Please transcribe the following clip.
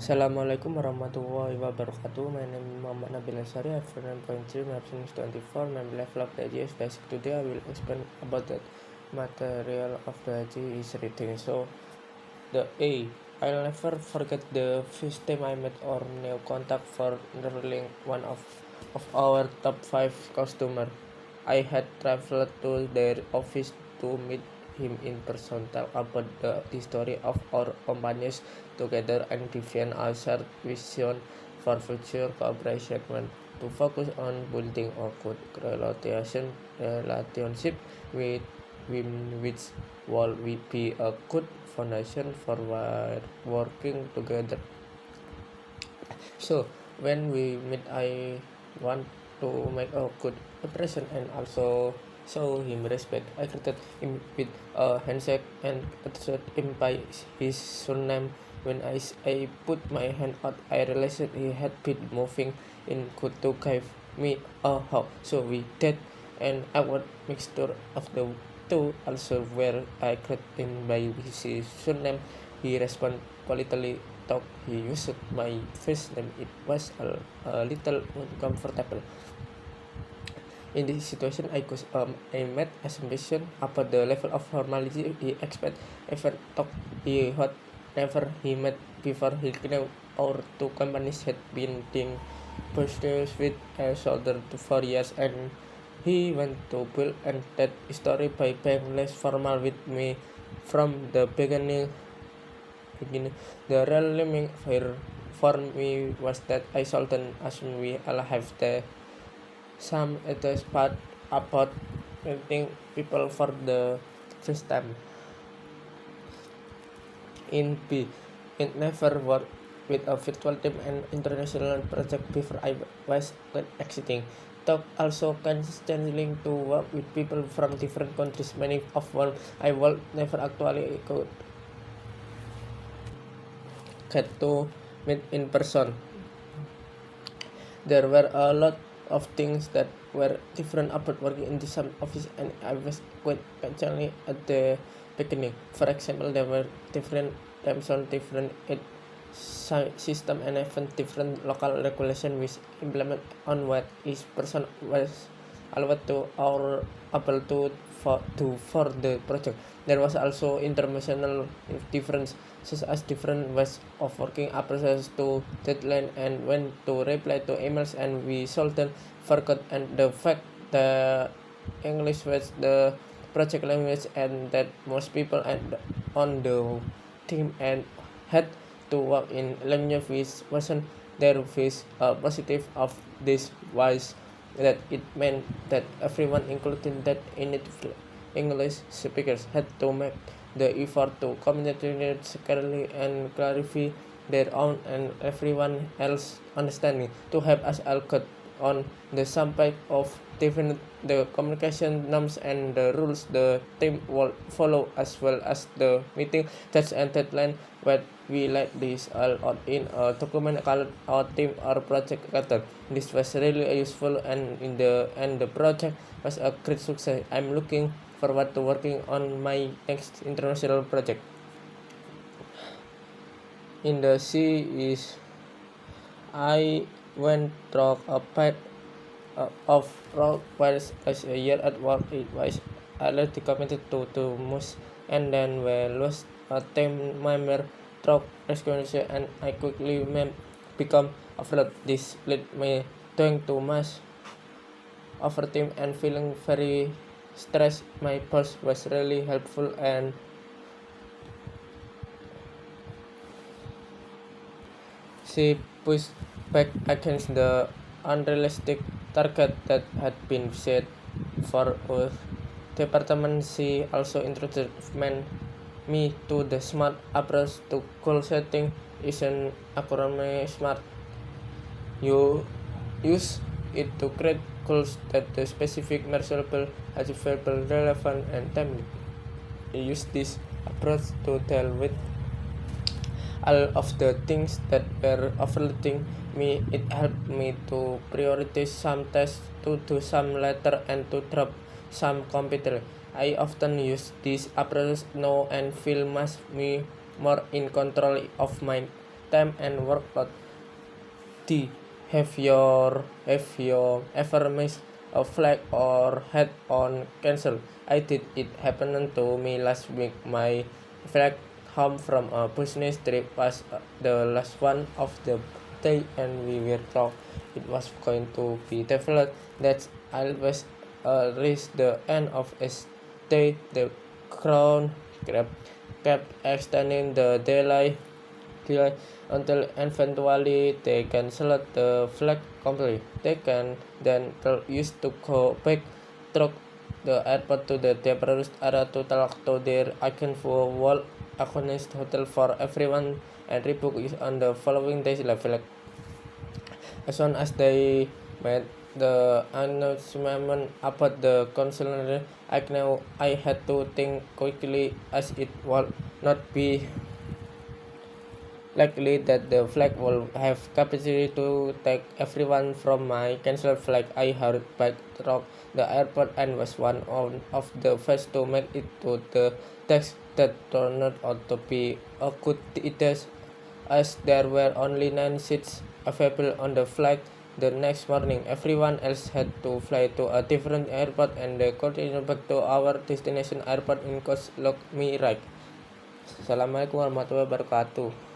Assalamualaikum warahmatullahi wabarakatuh. My name is Muhammad Nabil Asari. I have 9.3. My option is 24. My level of the Haji is basic. Today I will explain about the material of the Haji is reading. So the A. I'll never forget the first time I met our new contact for enrolling one of our top 5 customer. I had traveled to their office to meet him in person, talk about the history of our companies together, and define our shared vision for future cooperation. To focus on building a good relationship with him, which will be a good foundation for working together. So when we meet, I want to make a good impression and also show him respect. I greeted him with a handshake and addressed him by his surname. When I put my hand out, I realized he had been moving in good to give me a hug. So we did an awkward mixture of the two. Also, where I greeted him by his surname, he responded politely. Talk he used my first name. It was a little uncomfortable. In this situation, I made assumption about the level of formality he expect. Even talk he had never he met before. He knew our two companies had been doing business with each other for years, and he went to build and that story by being less formal with me from the beginning. The real living for me was that I shouldn't assume we all have the same ethics part about meeting people for the first time. In B, it never worked with a virtual team and international project before I was exiting. Talk also consistently to work with people from different countries, many of whom I will never actually go get to meet in person. There were a lot of things that were different about working in the same office, and I was quite patiently at the beginning. For example, there were different time zone, different system, and even different local regulation which implement on what each person was allowed to or able to do for the project. There was also international difference, such as different ways of working, approaches to deadline, and when to reply to emails, and we seldom forgot and the fact that English was the project language and that most people and on the team and had to work in language which wasn't their face. Positive of this was that it meant that everyone, including that native English speakers, had to make the effort to communicate clearly and clarify their own and everyone else understanding. To help us all get on the same page of definite the communication norms and the rules the team will follow, as well as the meeting that's and deadline. But we like this all out in a document called our team or project letter. This was really useful, and in the end the project was a great success. I'm looking forward to working on my next international project. In the sea is I went through a path of rock whilst as a year at work. It was already committed to most, and then we lost a team member through rescue, and I quickly become afraid. This led me doing too much overtime and feeling very stressed. My boss was really helpful, and she pushed back against the unrealistic target that had been set for us. Department. She also introduced me to the SMART approach to goal setting. Is an acronym SMART. You use it to create goals that are specific, measurable, achievable, relevant, and timely. I use this approach to deal with all of the things that were overloading me. It helped me to prioritize some tasks, to do some later, and to drop some completely. I often use this approach now and feel much more in control of my time and workload. D. Have you ever missed a flight or had on cancel? I did. It happened to me last week. My flight home from a business trip was the last one of the day, and we were told it was going to be developed. That's always reached the end of a stay. The crown kept extending the delay until eventually they canceled the flight completely. They can then used to go back through the airport to the terrorist area to talk to their agent for world agonist hotel for everyone and rebook is on the following day's level. As soon as they made the announcement about the cancellation, I knew I had to think quickly as it would not be likely that the flight will have capacity to take everyone from my cancelled flight. I hurried back through the airport and was one of the first to make it to the taxi that turned out to be a good idea as there were only 9 seats available on the flight. The next morning, everyone else had to fly to a different airport and they continued back to our destination airport in Coast Look Me right. Assalamualaikum warahmatullahi wabarakatuh.